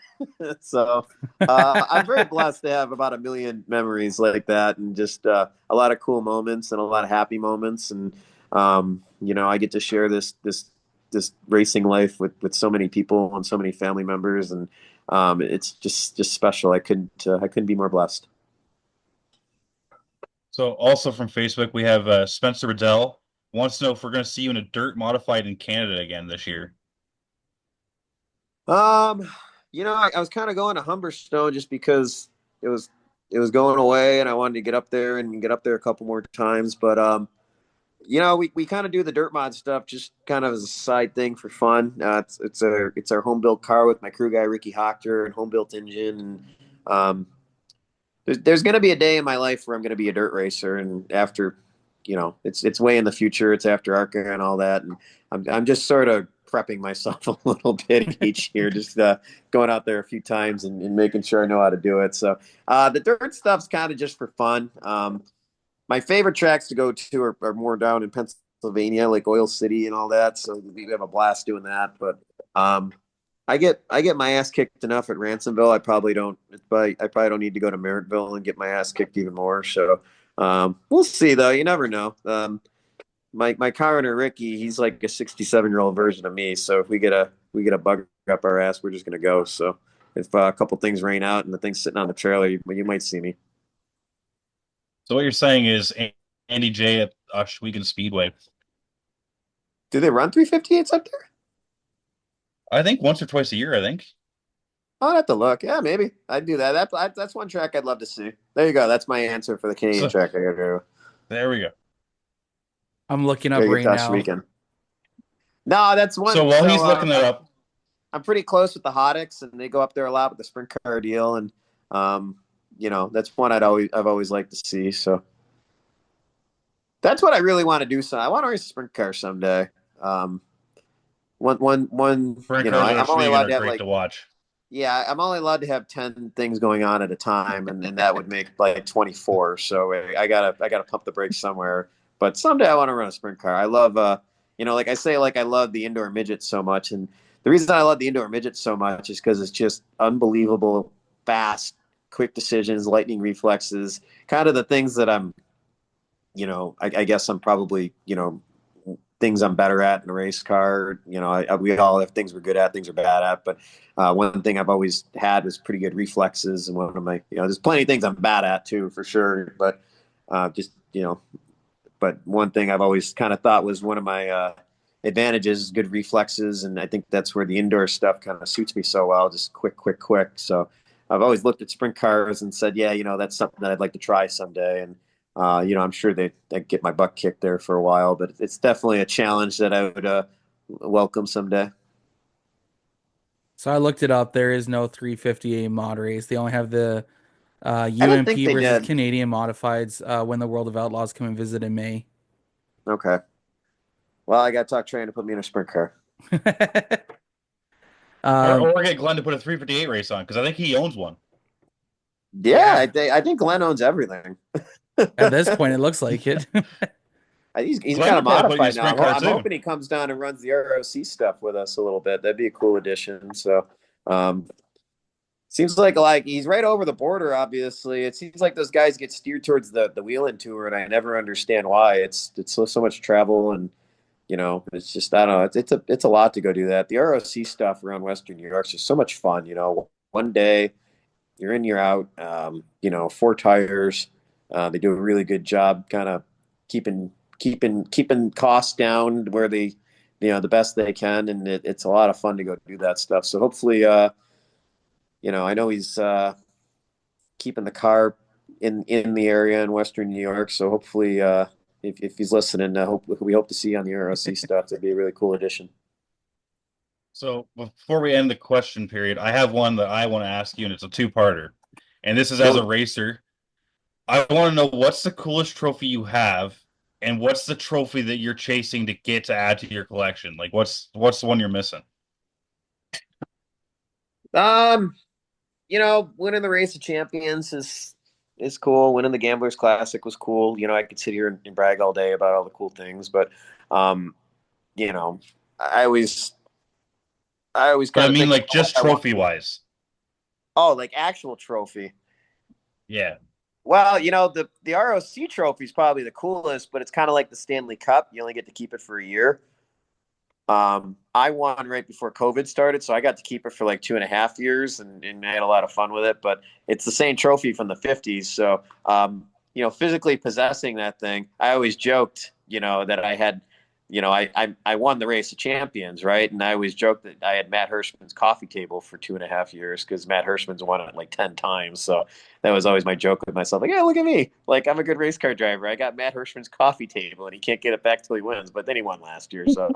So I'm very blessed to have about a million memories like that, and just a lot of cool moments and a lot of happy moments. And I get to share this racing life with so many people and so many family members, and it's just special. I couldn't be more blessed. So also from Facebook, we have Spencer Riddell wants to know if we're going to see you in a dirt modified in Canada again this year. I was kind of going to Humberstone just because it was going away, and I wanted to get up there and get up there a couple more times. But we kind of do the dirt mod stuff just kind of as a side thing for fun. It's our home built car with my crew guy Ricky Hochter and home built engine. And there's going to be a day in my life where I'm going to be a dirt racer, and after, it's way in the future. It's after ARCA and all that, and I'm just sort of prepping myself a little bit each year, just going out there a few times and making sure I know how to do it. So the dirt stuff's kind of just for fun. My favorite tracks to go to are more down in Pennsylvania, like Oil City and all that. So we have a blast doing that. But I get my ass kicked enough at Ransomville. I probably don't need to go to Merrittville and get my ass kicked even more. So we'll see, though. You never know. My car owner Ricky, he's like a 67-year-old version of me. So if we get a bug up our ass, we're just gonna go. So if a couple things rain out and the thing's sitting on the trailer, you might see me. So what you're saying is Andy J at Oshwegan Speedway. Do they run 358s up there? I think once or twice a year, I think. I'll have to look. Yeah, maybe I'd do that. That's one track I'd love to see. There you go. That's my answer for the Canadian track I gotta go. There we go. I'm looking up right now. Weekend. No, that's one. So while he's looking that up, I'm pretty close with the Hodicks, and they go up there a lot with the sprint car deal, and that's one I've always liked to see. So that's what I really want to do. So I want to race a sprint car someday. One. Sprint I'm cars only allowed to have great to watch. Yeah, I'm only allowed to have 10 things going on at a time, and that would make like 24. So I gotta pump the brakes somewhere. But someday I want to run a sprint car. I love, like I say, like I love the indoor midget so much, and the reason I love the indoor midget so much is because it's just unbelievable, fast, quick decisions, lightning reflexes, kind of the things that I'm, I guess I'm probably, things I'm better at in a race car. We all have things we're good at, things we're bad at. But one thing I've always had was pretty good reflexes. And one of my, there's plenty of things I'm bad at too, for sure. But but one thing I've always kind of thought was one of my advantages is good reflexes. And I think that's where the indoor stuff kind of suits me so well, just quick. So I've always looked at sprint cars and said, yeah, that's something that I'd like to try someday. And I'm sure they'd get my butt kicked there for a while, but it's definitely a challenge that I would welcome someday. So I looked it up. There is no 350A mod race. They only have the I didn't think UMP they versus did. Canadian modifieds when the World of Outlaws come and visit in May. Okay. Well, I got to talk train to put me in a sprint car. um, Or get Glenn to put a 358 race on because I think he owns one. Yeah, I think Glenn owns everything. at this point, it looks like it. He's Glenn kind of would probably put you in a modified now. sprint car I'm too. hoping he comes down and runs the ROC stuff with us a little bit. That'd be a cool addition. So, um, seems like he's right over the border. Obviously, it seems like those guys get steered towards the wheeling tour, and I never understand why. It's so much travel, and it's just I don't know. It's a lot to go do that. The ROC stuff around Western New York's just so much fun. One day you're in, you're out. Four tires. They do a really good job, kind of keeping costs down where they, the best they can, and it's a lot of fun to go do that stuff. So hopefully, I know he's keeping the car in the area in Western New York. So hopefully, if he's listening, we hope to see you on the ROC stuff. That'd be a really cool addition. So before we end the question period, I have one that I want to ask you, and it's a two-parter. And this is as a Cool. racer. I want to know what's the coolest trophy you have, and what's the trophy that you're chasing to get to add to your collection? Like, what's the one you're missing? Um, winning the race of champions is cool. Winning the Gamblers Classic was cool. I could sit here and brag all day about all the cool things, but um, you know, I always But kind I of mean, think like, about what just I want. trophy-wise. Oh, like actual trophy. Yeah. Well, the ROC trophy is probably the coolest, but it's kind of like the Stanley Cup. You only get to keep it for a year. I won right before COVID started, so I got to keep it for like 2.5 years, and I had a lot of fun with it. But it's the same trophy from the '50s, so physically possessing that thing, I always joked, that I had, I won the race of champions, right? And I always joked that I had Matt Hirschman's coffee table for 2.5 years because Matt Hirschman's won it like 10 times. So that was always my joke with myself, like, "Yeah, look at me, like I'm a good race car driver. I got Matt Hirschman's coffee table, and he can't get it back till he wins." But then he won last year, so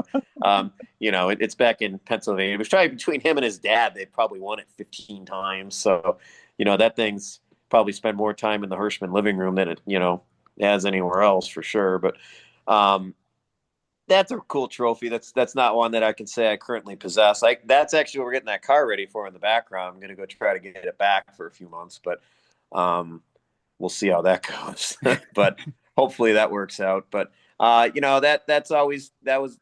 it's back in Pennsylvania. It was probably between him and his dad. They probably won it 15 times. So, that thing's probably spent more time in the Hirschman living room than it, has anywhere else for sure. But that's a cool trophy. That's not one that I can say I currently possess. Like that's actually what we're getting that car ready for in the background. I'm gonna go try to get it back for a few months, but we'll see how that goes. But hopefully that works out. But that's always that was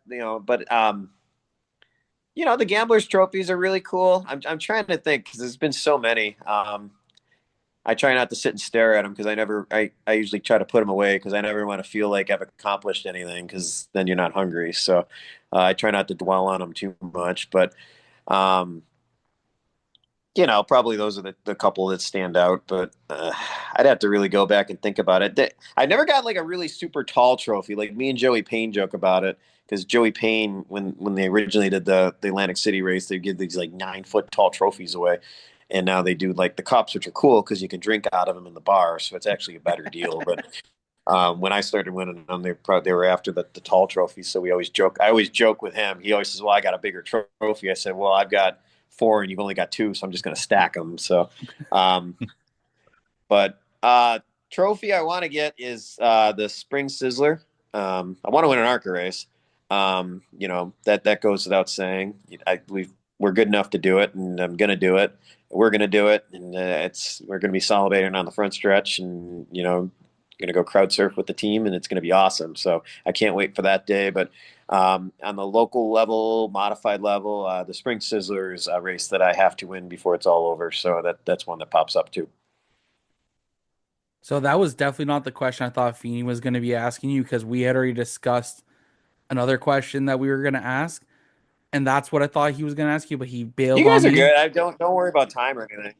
but the gamblers trophies are really cool. I'm trying to think because there's been so many. I try not to sit and stare at them because I usually try to put them away because I never want to feel like I've accomplished anything because then you're not hungry. So I try not to dwell on them too much. But um, probably those are the couple that stand out. But I'd have to really go back and think about it. I never got like a really super tall trophy. Like me and Joey Payne joke about it because Joey Payne, when they originally did the Atlantic City race, they give these like 9 foot tall trophies away. And now they do like the cups, which are cool because you can drink out of them in the bar, so it's actually a better deal. But when I started winning them, they were after the tall trophies. So we always joke. I always joke with him. He always says, "Well, I got a bigger trophy." I said, "Well, I've got 4, and you've only got 2, so I'm just going to stack them." So, um, but trophy I want to get is the Spring Sizzler. I want to win an ARCA race. That goes without saying. We're good enough to do it, and I'm going to do it. We're going to do it, and we're going to be salivating on the front stretch, and going to go crowd surf with the team, and it's going to be awesome. So I can't wait for that day. But on the local level, modified level, the Spring Sizzler is a race that I have to win before it's all over. So that's one that pops up too. So that was definitely not the question I thought Feeney was going to be asking you because we had already discussed another question that we were going to ask, and that's what I thought he was going to ask you, but he You bailed on guys are me. good. I don't worry about time or anything.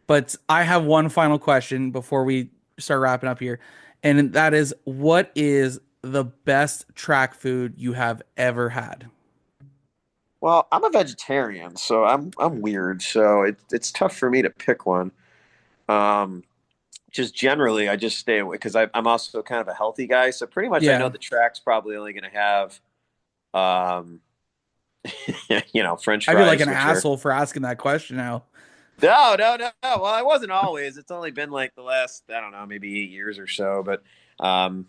But I have one final question before we start wrapping up here, and that is, what is the best track food you have ever had? Well, I'm a vegetarian, so I'm weird. So it's tough for me to pick one. Um, just generally, I just stay away because I'm also kind of a healthy guy. So pretty much, I know Yeah. the track's probably only going to have, um, French I feel like fries, an which are asshole for asking that question now. no, no, no. Well, I wasn't always. It's only been like the last, I don't know, maybe 8 years or so. But um,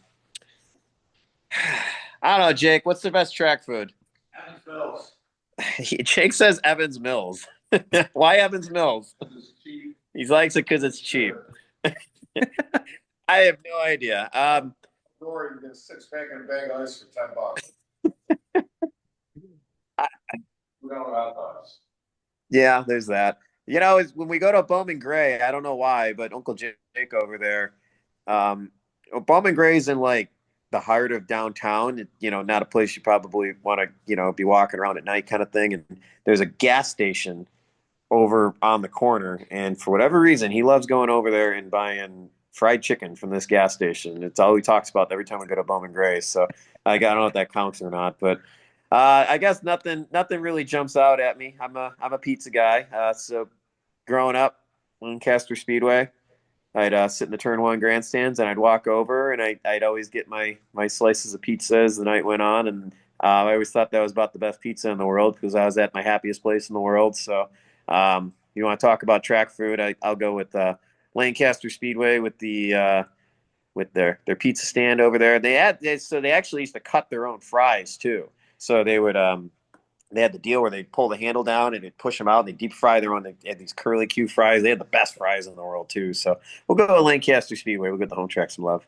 I don't know, Jake. What's the best track food? Evans Mills. Jake says Evans Mills. Why Evans Mills? He likes it because it's cheap. I have no idea. Or you get a six pack and a bag of ice for $10. We don't have those. Yeah, there's that. When we go to Bowman Gray, I don't know why, but Uncle Jake over there, um, Bowman Gray's in like the heart of downtown. Not a place you probably want to, be walking around at night kind of thing. And there's a gas station over on the corner, and for whatever reason, he loves going over there and buying fried chicken from this gas station. It's all he talks about every time we go to Bowman Gray. So I don't know if that counts or not, but I guess nothing really jumps out at me. I'm a pizza guy. So growing up, Lancaster Speedway, I'd sit in the turn one grandstands and I'd walk over and I'd always get my slices of pizza as the night went on. And I always thought that was about the best pizza in the world because I was at my happiest place in the world. So you want to talk about track food? I'll go with Lancaster Speedway with their pizza stand over there. So they actually used to cut their own fries too. So they had the deal where they pull the handle down and they push them out and they deep fry their own. They had these curly Q fries. They had the best fries in the world too. So we'll go to Lancaster Speedway. We'll get the home track some love.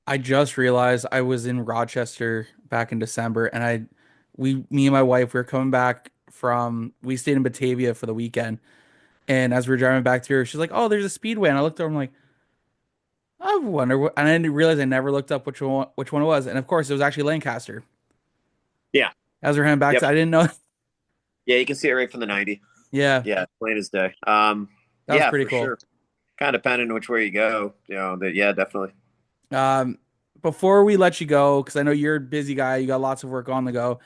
I just realized I was in Rochester back in December, and me and my wife, we were coming back we stayed in Batavia for the weekend, and as we were driving back to her, she's like, "Oh, there's a speedway," and I looked over, I'm like, "I wonder what," and I didn't realize I never looked up which one it was, and of course, it was actually Lancaster. Yeah. As we're heading back Yep. to, I didn't know. Yeah, you can see it right from the 90. Yeah, Yeah, plain as day. that was Yeah, pretty for cool. sure. Kind of depending on which way you go. Yeah, definitely. Um, Before we let you go, because I know you're a busy guy, you got lots of work on the go.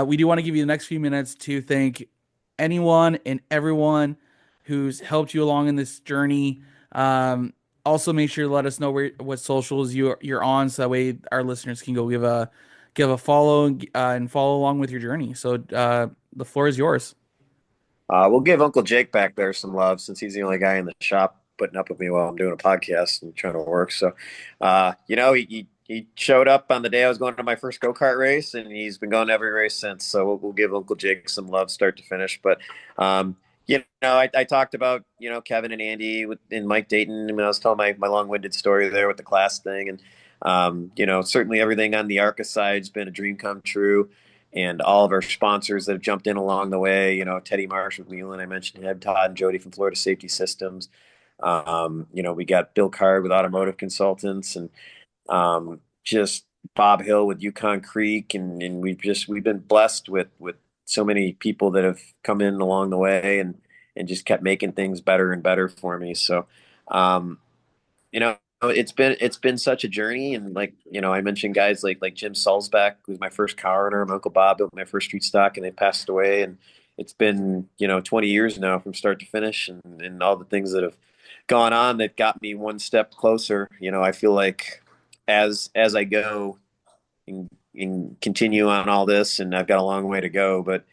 We do want to give you the next few minutes to thank anyone and everyone who's helped you along in this journey. Um, Also, make sure to let us know what socials you're on, so that way our listeners can go give a follow and follow along with your journey. So the floor is yours. We'll give Uncle Jake back there some love since he's the only guy in the shop putting up with me while I'm doing a podcast and trying to work. So, he showed up on the day I was going to my first go-kart race, and he's been going to every race since. So we'll give Uncle Jake some love, start to finish. But, I talked about, Kevin and Andy and Mike Dayton when I was telling my long-winded story there with the class thing. And, certainly everything on the ARCA side has been a dream come true, and all of our sponsors that have jumped in along the way. Teddy Marsh with Mueller, I mentioned him, Todd and Jody from Florida Safety Systems. We got Bill Card with Automotive Consultants, and just Bob Hill with Yukon Creek, and we've been blessed with so many people that have come in along the way and just kept making things better and better for me. So, it's been such a journey, and I mentioned guys like Jim Salzbeck, who's my first car owner. My Uncle Bob built my first street stock, and they passed away. And it's been 20 years now from start to finish, and all the things that have gone on that got me one step closer. I feel like as I go and continue on all this, and I've got a long way to go, but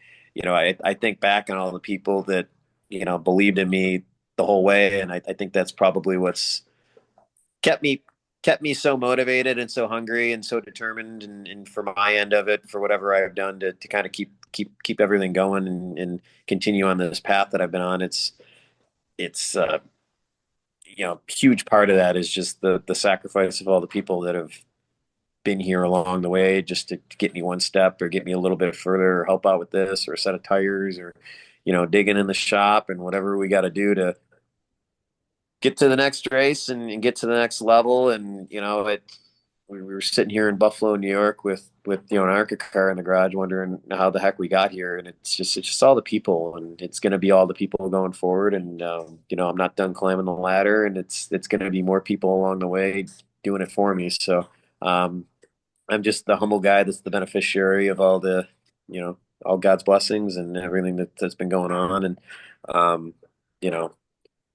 I think back on all the people that believed in me the whole way, and I think that's probably what's kept me kept me so motivated and so hungry and so determined, and for my end of it, for whatever I've done to kind of keep everything going and continue on this path that I've been on. It's huge part of that is just the sacrifice of all the people that have been here along the way just to get me one step or get me a little bit further or help out with this or a set of tires or digging in the shop and whatever we got to do to get to the next race and get to the next level. And we were sitting here in Buffalo, New York with an ARCA car in the garage wondering how the heck we got here. And it's just all the people, and it's going to be all the people going forward. And I'm not done climbing the ladder, and it's going to be more people along the way doing it for me. So I'm just the humble guy that's the beneficiary of all the all God's blessings and everything that's been going on. And um, you know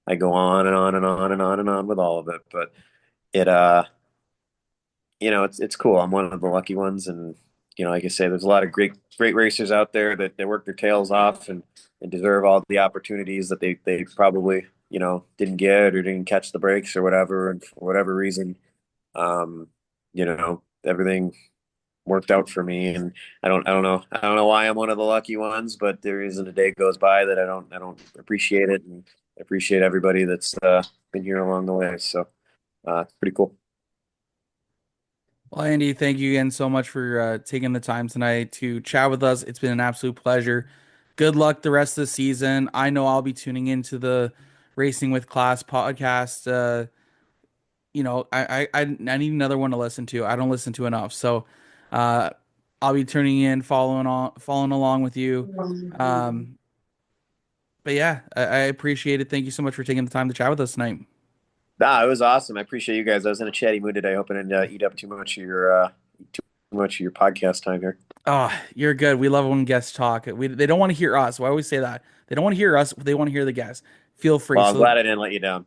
I go on and on and on and on and on with all of it, but it it's cool. I'm one of the lucky ones, and like I say, there's a lot of great racers out there that they work their tails off and deserve all the opportunities that they probably didn't get or didn't catch the breaks or whatever, and for whatever reason, everything worked out for me, and I don't know why I'm one of the lucky ones, but there isn't a day goes by that I don't appreciate it, and appreciate everybody that's been here along the way. So it's pretty cool. Well, Andy, thank you again so much for taking the time tonight to chat with us. It's been an absolute pleasure. Good luck the rest of the season. I know I'll be tuning into the Racing with Class podcast. I need another one to listen to. I don't listen to enough, so uh, I'll be tuning in, following along with you. Um, but yeah, I appreciate it. Thank you so much for taking the time to chat with us tonight. Nah, it was awesome. I appreciate you guys. I was in a chatty mood today, hoping to eat up too much of your podcast time here. Oh, you're good. We love when guests talk. They don't want to hear us. So I always say that. They don't want to hear us. They want to hear the guests. Feel free. Well, I'm So glad I didn't let you down.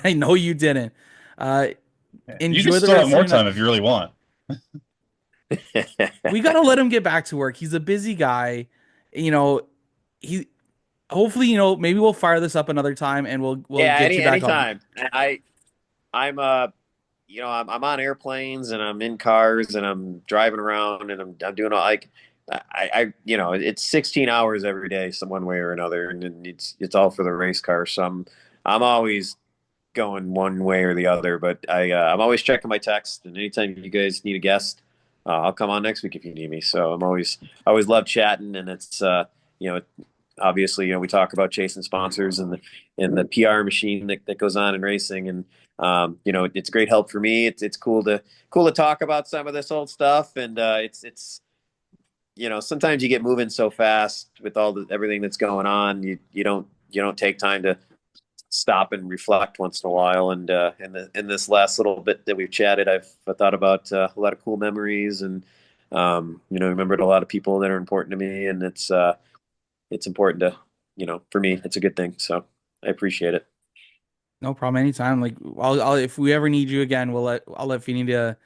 I know you didn't. Uh, You can enjoy the still have rest of more your night. time if you really want. We gotta let him get back to work. He's a busy guy. You know, he hopefully, maybe we'll fire this up another time and we'll Yeah, get you back on. anytime. I'm on airplanes and I'm in cars and I'm driving around and I'm doing all like it's 16 hours every day, some one way or another, and then it's all for the race car. So I'm always going one way or the other, but I'm always checking my text, and anytime you guys need a guest, I'll come on next week if you need me. So I always love chatting, and it's you know obviously we talk about chasing sponsors and the PR machine that goes on in racing, and it's great help for me. It's cool to talk about some of this old stuff, and it's sometimes you get moving so fast with everything that's going on, you don't take time to stop and reflect once in a while. And in this last little bit that we've chatted, I've thought about a lot of cool memories, and remembered a lot of people that are important to me, and it's important to for me, it's a good thing. So I appreciate it. No problem. Anytime. Like if we ever need you again, I'll let Feeney to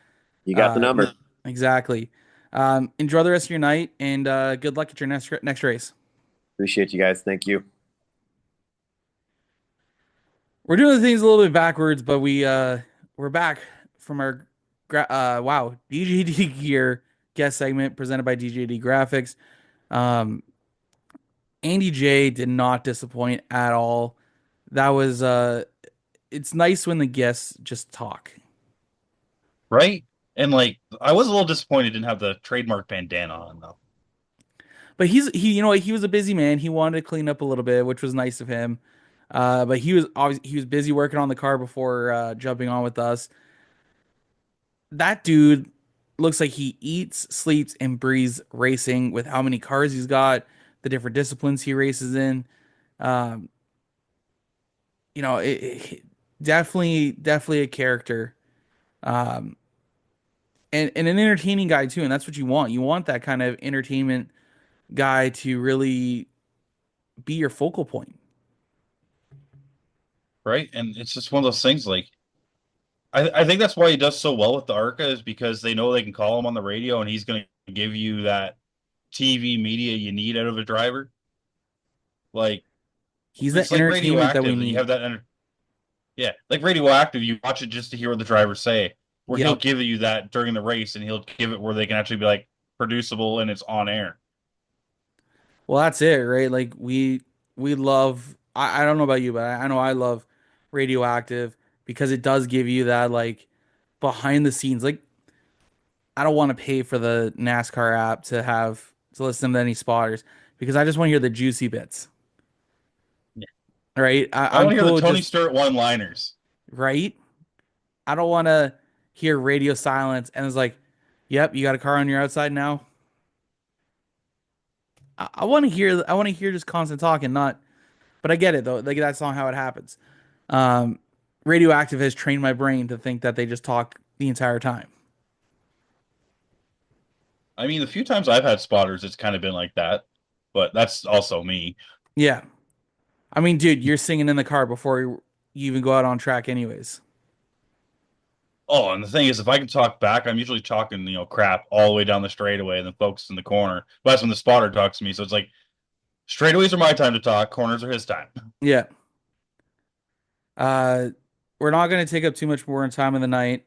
You got the number. exactly. Enjoy the rest of your night and good luck at your next race. Appreciate you guys. Thank you. We're doing things a little bit backwards, but we're back from our DJD gear guest segment presented by DJD Graphics. Um, Andy J did not disappoint at all. That was it's nice when the guests just talk. Right? And like I was a little disappointed he didn't have the trademark bandana on though. But he was a busy man. He wanted to clean up a little bit, which was nice of him. But he was busy working on the car before jumping on with us. That dude looks like he eats, sleeps, and breathes racing with how many cars he's got, the different disciplines he races in. Um, definitely a character. Um, and an entertaining guy too, and that's what you want. You want that kind of entertainment guy to really be your focal point. Right? And it's just one of those things like I think that's why he does so well with the ARCA is because they know they can call him on the radio and he's going to give you that TV media you need out of a driver. Like He's the it's like entertainment that we radioactive. You have need. yeah, like radioactive. You watch it just to hear what the drivers say. Where he'll Yep. give you that during the race, and he'll give it where they can actually be like producible and it's on air. Well, that's it, right? Like we love. I don't know about you, but I know I love Radioactive because it does give you that like behind the scenes. Like I don't want to pay for the NASCAR app to listen to any spotters because I just want to hear the juicy bits. Yeah. Right? I I'm want to hear cool the with Tony just Stewart one-liners. right. I don't want to hear radio silence and it's like, yep, you got a car on your outside now. I want to hear. I want to hear just constant talking, not. But I get it though. Like that's not how it happens. Um, Radioactive has trained my brain to think that they just talk the entire time. I mean, the few times I've had spotters, it's kind of been like that, but that's also me. Yeah, I mean, dude, you're singing in the car before you even go out on track anyways. Oh, and the thing is, if I can talk back, I'm usually talking, crap all the way down the straightaway and then focus in the corner. But that's when the spotter talks to me. So it's like straightaways are my time to talk, corners are his time. Yeah. Uh, we're not going to take up too much more time of the night.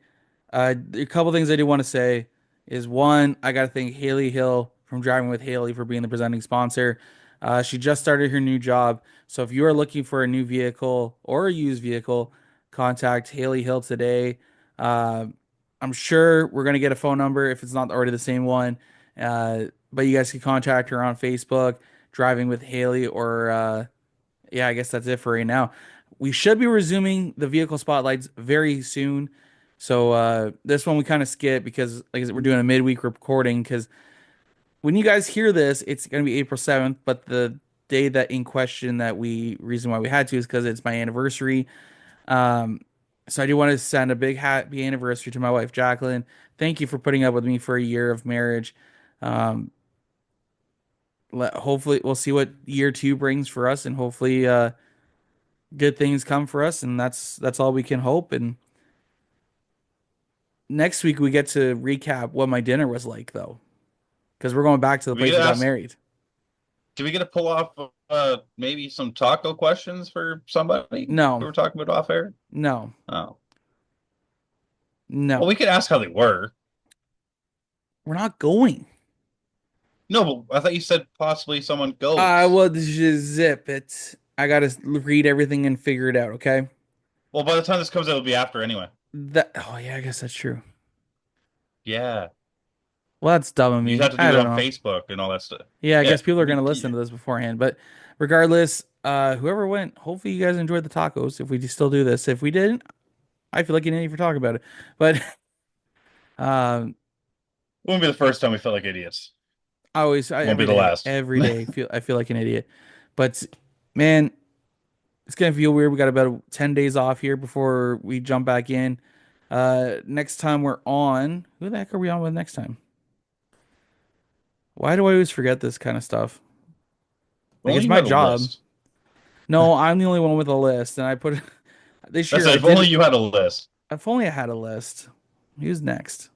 A couple things I do want to say is one, I got to thank Haley Hill from Driving with Haley for being the presenting sponsor. She just started her new job. So if you are looking for a new vehicle or a used vehicle, contact Haley Hill today. Uh, I'm sure we're going to get a phone number if it's not already the same one. But you guys can contact her on Facebook, Driving with Haley, or yeah, I guess that's it for right now. We should be resuming the vehicle spotlights very soon. So this one we kind of skip because like I said, we're doing a midweek recording because when you guys hear this, it's gonna be April 7th, but the day that in question that we reason why we had to is because it's my anniversary. Um, so I do want to send a big happy anniversary to my wife Jacqueline. Thank you for putting up with me for a year of marriage. Um, hopefully we'll see what year two brings for us, and hopefully good things come for us, and that's all we can hope. And next week we get to recap what my dinner was like, though, because we're going back to the We place get we got asked, married. do we get to pull off maybe some taco questions for somebody No, we were talking about off air? no, Oh, well, no. we could ask how they were. We're not going. No, but I thought you said possibly someone I goes. will just zip it. I gotta read everything and figure it out. Okay. Well, by the time this comes out, it'll be after anyway. That. Oh yeah, I guess that's true. Yeah, Well, that's dumb of you me. have to I do it don't on know. Facebook and all that stuff. Yeah, I Yeah, guess people are gonna listen to this beforehand. But regardless, whoever went, hopefully you guys enjoyed the tacos. If we still do this, if we didn't, I feel like an idiot for talking about it. But um, won't be the first time we felt like idiots. Won't be every the day, last. every day I feel like an idiot. But man, it's gonna feel weird. We got about 10 days off here before we jump back in. Next time we're on, who the heck are we on with next time? Why do I always forget this kind of stuff? Like Only it's you my had a job. list. No, I'm the only one with a list, and I put this That's year it. I If did only it. you had a list. If only I had a list. Who's next?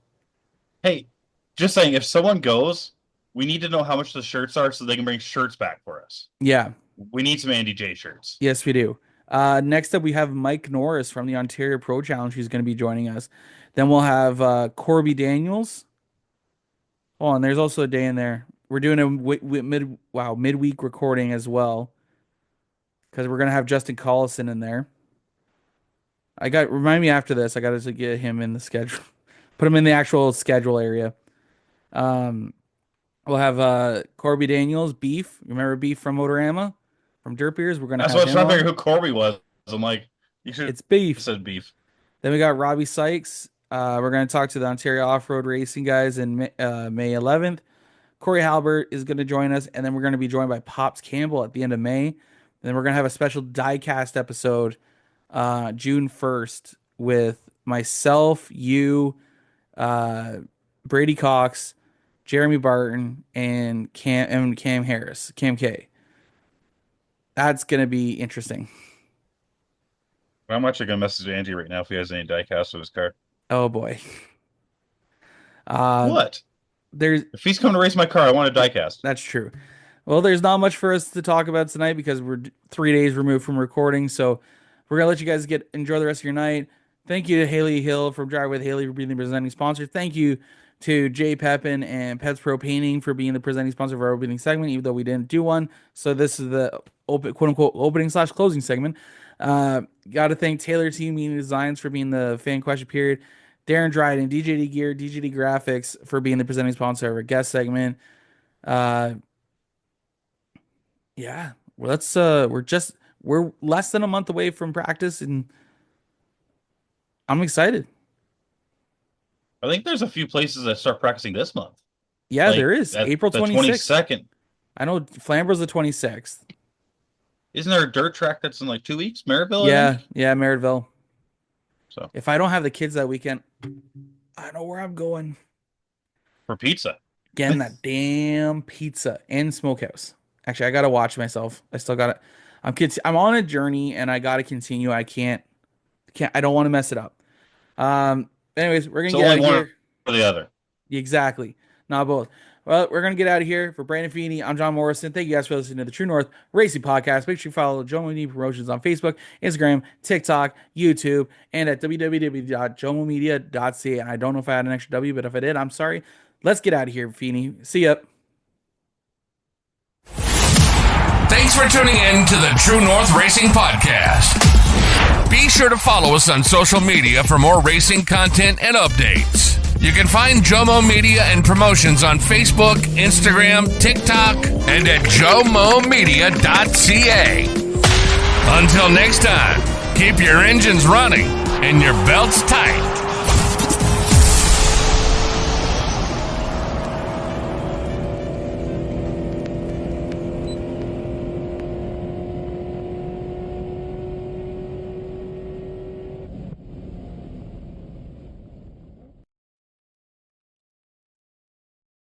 Hey, just saying, if someone goes, we need to know how much the shirts are so they can bring shirts back for us. Yeah, We need some Andy J shirts. yes, we do. Next up, we have Mike Norris from the Ontario Pro Challenge, who's going to be joining us. Then we'll have Corby Daniels. Oh, and there's also a day in there. We're doing a midweek recording as well because we're gonna have Justin Collison in there. Remind me after this. I got to get him in the schedule, put him in the actual schedule area. Um, we'll have Corby Daniels, Beef. Remember Beef from Motorama, from Dirt Beers. We're gonna That's what have I was him trying to on. figure who Corby was. I'm like, you should It's have Beef. said beef. Then we got Robbie Sykes. We're gonna talk to the Ontario Off Road Racing guys in May 11th. Corey Halbert is going to join us, and then we're going to be joined by Pops Campbell at the end of May. And then we're going to have a special diecast episode June 1st with myself, you, uh, Brady Cox, Jeremy Barton, and Cam Harris, Cam K. That's going to be interesting. I'm actually gonna message Andy right now if he has any diecast of his car. Oh boy. Uh, What? there's If he's coming to race my car, I want a diecast. That's true. Well, there's not much for us to talk about tonight because we're 3 days removed from recording. So we're gonna let you guys enjoy the rest of your night. Thank you to Haley Hill from Drive with Haley for being the presenting sponsor. Thank you to Jay Pepin and Pets Pro Painting for being the presenting sponsor of our opening segment, even though we didn't do one. So this is the quote unquote opening / closing segment. Got to thank Taylor Team Media Designs for being the fan question period. Darren Dryden, DJD Gear, DJD Graphics for being the presenting sponsor of our guest segment. Uh, yeah, well, we're less than a month away from practice, and I'm excited. I think there's a few places that start practicing this month. Yeah, Like there is at April the 26th. 22nd. I know Flamboro's the 26th. Isn't there a dirt track that's in like 2 weeks? Maryville, I Yeah, think. yeah, Merrittville. So If I don't have the kids that weekend, I know where I'm going. for pizza. Getting that damn pizza and smokehouse. Actually, I gotta watch myself. I still got it. I'm on a journey and I got to continue. I don't want to mess it up. Anyways, we're going to So get out only of one here. or the other. Exactly. Not both. Well, we're going to get out of here. For Brandon Feeney, I'm John Morrison. Thank you guys for listening to the True North Racing Podcast. Make sure you follow Jomo Media Promotions on Facebook, Instagram, TikTok, YouTube, and at www.jomomedia.ca. And I don't know if I had an extra W, but if I did, I'm sorry. Let's get out of here, Feeney. See ya. Thanks for tuning in to the True North Racing Podcast. Be sure to follow us on social media for more racing content and updates. You can find Jomo Media and Promotions on Facebook, Instagram, TikTok, and at jomomedia.ca. Until next time, keep your engines running and your belts tight.